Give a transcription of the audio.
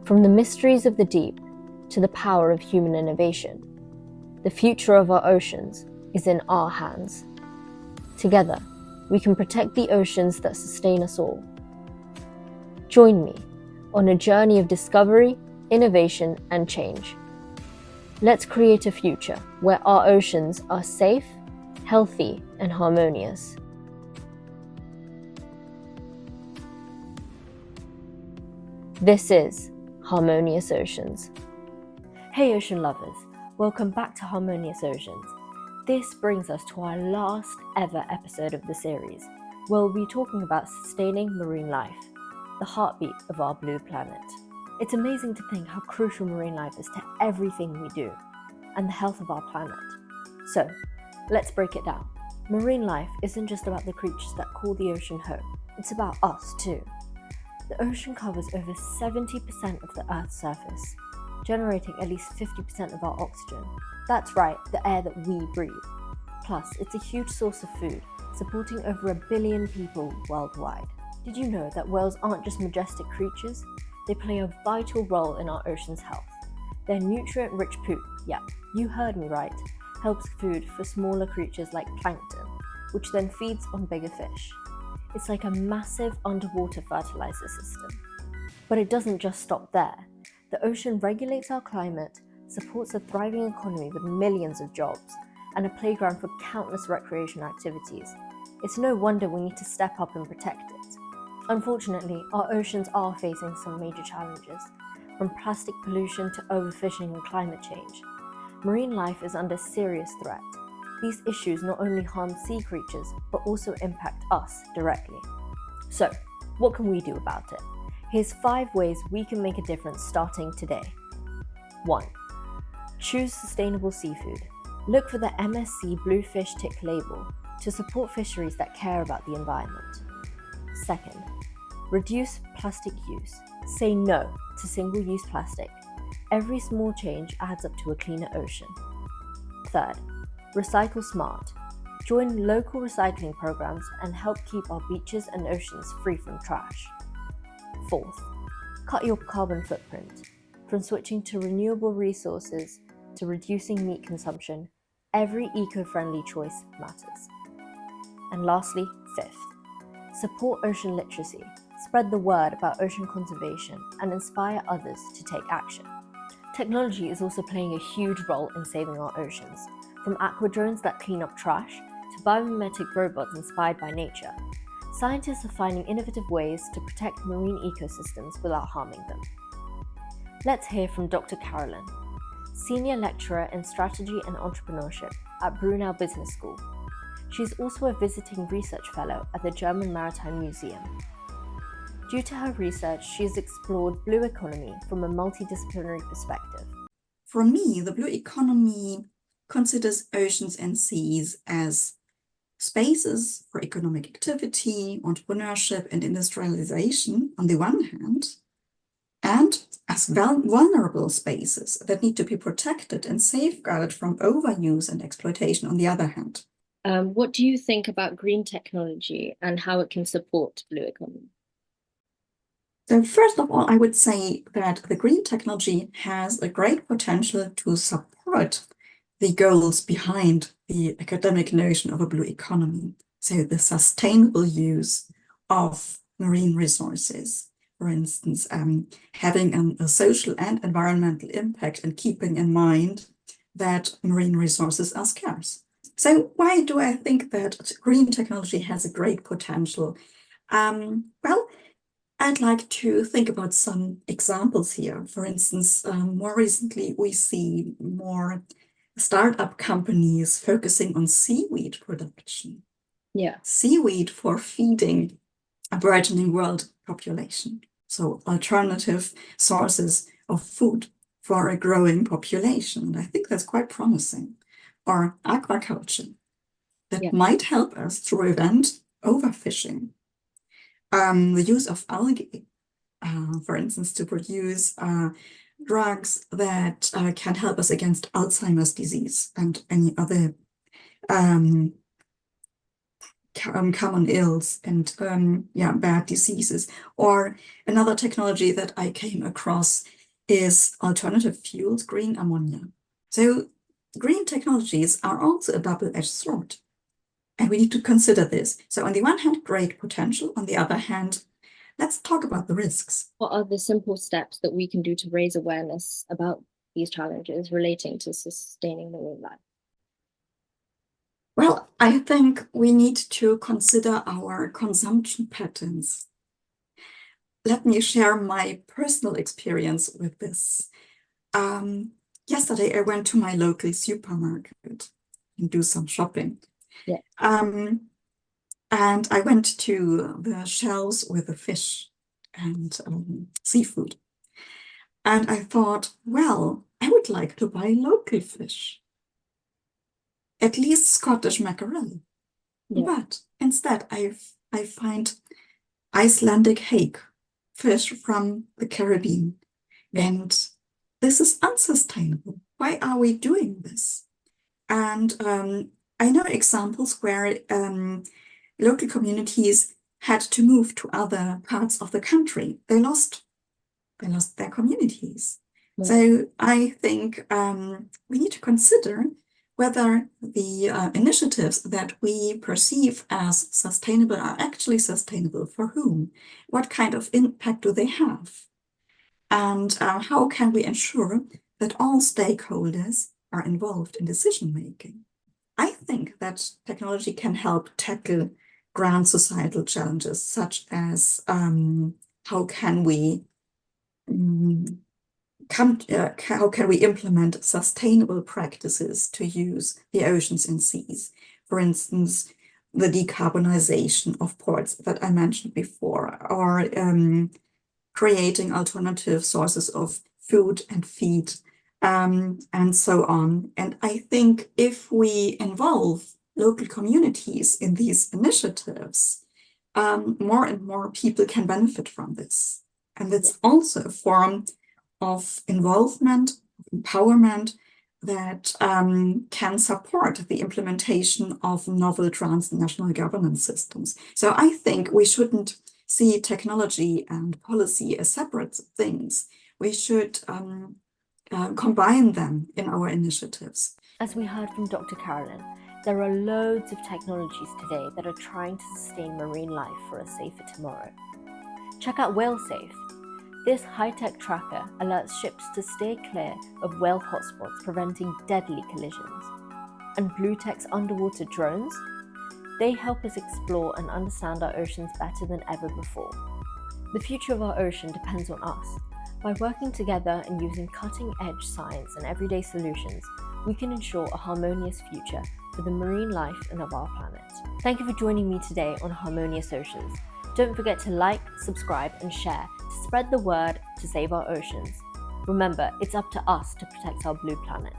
From the mysteries of the deep to the power of human innovation, the future of our oceans is in our hands. Together, we can protect the oceans that sustain us all. Join me on a journey of discovery, innovation, and change. Let's create a future where our oceans are safe, healthy, and harmonious. This is Harmonious Oceans. Hey ocean lovers, welcome back to Harmonious Oceans. This brings us to our last ever episode of the series, where we'll be talking about sustaining marine life, the heartbeat of our blue planet. It's amazing to think how crucial marine life is to everything we do, and the health of our planet. So, let's break it down. Marine life isn't just about the creatures that call the ocean home, it's about us too. The ocean covers over 70% of the Earth's surface, generating at least 50% of our oxygen. That's right, the air that we breathe. Plus, it's a huge source of food, supporting over 1 billion people worldwide. Did you know that whales aren't just majestic creatures? They play a vital role in our ocean's health. Their nutrient-rich poop, yeah, you heard me right, helps food for smaller creatures like plankton, which then feeds on bigger fish. It's like a massive underwater fertilizer system. But it doesn't just stop there. The ocean regulates our climate, supports a thriving economy with millions of jobs, and a playground for countless recreation activities. It's no wonder we need to step up and protect it. Unfortunately, our oceans are facing some major challenges, from plastic pollution to overfishing and climate change. Marine life is under serious threat. These issues not only harm sea creatures, but also impact us directly. So, what can we do about it? Here's 5 ways we can make a difference starting today. 1. Choose sustainable seafood. Look for the MSC Bluefish Tick label to support fisheries that care about the environment. 2nd, reduce plastic use. Say no to single-use plastic. Every small change adds up to a cleaner ocean. 3rd, recycle smart. Join local recycling programs and help keep our beaches and oceans free from trash. 4th, cut your carbon footprint. From switching to renewable resources to reducing meat consumption, every eco-friendly choice matters. And lastly, 5th, support ocean literacy. Spread the word about ocean conservation and inspire others to take action. Technology is also playing a huge role in saving our oceans, from aqua drones that clean up trash to biomimetic robots inspired by nature. Scientists are finding innovative ways to protect marine ecosystems without harming them. Let's hear from Dr. Carolyn, Senior Lecturer in Strategy and Entrepreneurship at Brunel Business School. She's also a visiting research fellow at the German Maritime Museum. Due to her research, she has explored blue economy from a multidisciplinary perspective. For me, the blue economy considers oceans and seas as spaces for economic activity, entrepreneurship, and industrialization on the one hand, and as vulnerable spaces that need to be protected and safeguarded from overuse and exploitation on the other hand. What do you think about green technology and how it can support blue economy? So first of all, I would say that the green technology has a great potential to support the goals behind the academic notion of a blue economy. So the sustainable use of marine resources, for instance, having a social and environmental impact and keeping in mind that marine resources are scarce. So why do I think that green technology has a great potential? Well, I'd like to think about some examples here. For instance, more recently, we see more startup companies focusing on seaweed production. Yeah. Seaweed for feeding a burgeoning world population. So alternative sources of food for a growing population. And I think that's quite promising. Or aquaculture that might help us to prevent overfishing. The use of algae, for instance, to produce drugs that can help us against Alzheimer's disease and any other common ills and bad diseases. Or another technology that I came across is alternative fuels, green ammonia. So green technologies are also a double-edged sword. And we need to consider this. So on the one hand, great potential. On the other hand, let's talk about the risks. What are the simple steps that we can do to raise awareness about these challenges relating to sustaining marine life? Well, I think we need to consider our consumption patterns. Let me share my personal experience with this. Yesterday, I went to my local supermarket and do some shopping. Yeah. And I went to the shelves with the fish and seafood. And I thought, well, I would like to buy local fish, at least Scottish mackerel. Yeah. But instead, I find Icelandic hake, fish from the Caribbean. Yeah. And this is unsustainable. Why are we doing this? And I know examples where local communities had to move to other parts of the country. They lost their communities. Yeah. So I think we need to consider whether the initiatives that we perceive as sustainable are actually sustainable for whom? What kind of impact do they have? And how can we ensure that all stakeholders are involved in decision making? I think that technology can help tackle grand societal challenges, such as how can we implement sustainable practices to use the oceans and seas? For instance, the decarbonization of ports that I mentioned before, or creating alternative sources of food and feed, and so on. And I think if we involve local communities in these initiatives, more and more people can benefit from this. And it's also a form of involvement, empowerment that can support the implementation of novel transnational governance systems. So I think we shouldn't see technology and policy as separate things. We should combine them in our initiatives. As we heard from Dr. Carolyn, there are loads of technologies today that are trying to sustain marine life for a safer tomorrow. Check out WhaleSafe. This high-tech tracker alerts ships to stay clear of whale hotspots, preventing deadly collisions. And BlueTech's underwater drones? They help us explore and understand our oceans better than ever before. The future of our ocean depends on us. By working together and using cutting-edge science and everyday solutions, we can ensure a harmonious future for the marine life and of our planet. Thank you for joining me today on Harmonious Oceans. Don't forget to like, subscribe, and share to spread the word to save our oceans. Remember, it's up to us to protect our blue planet.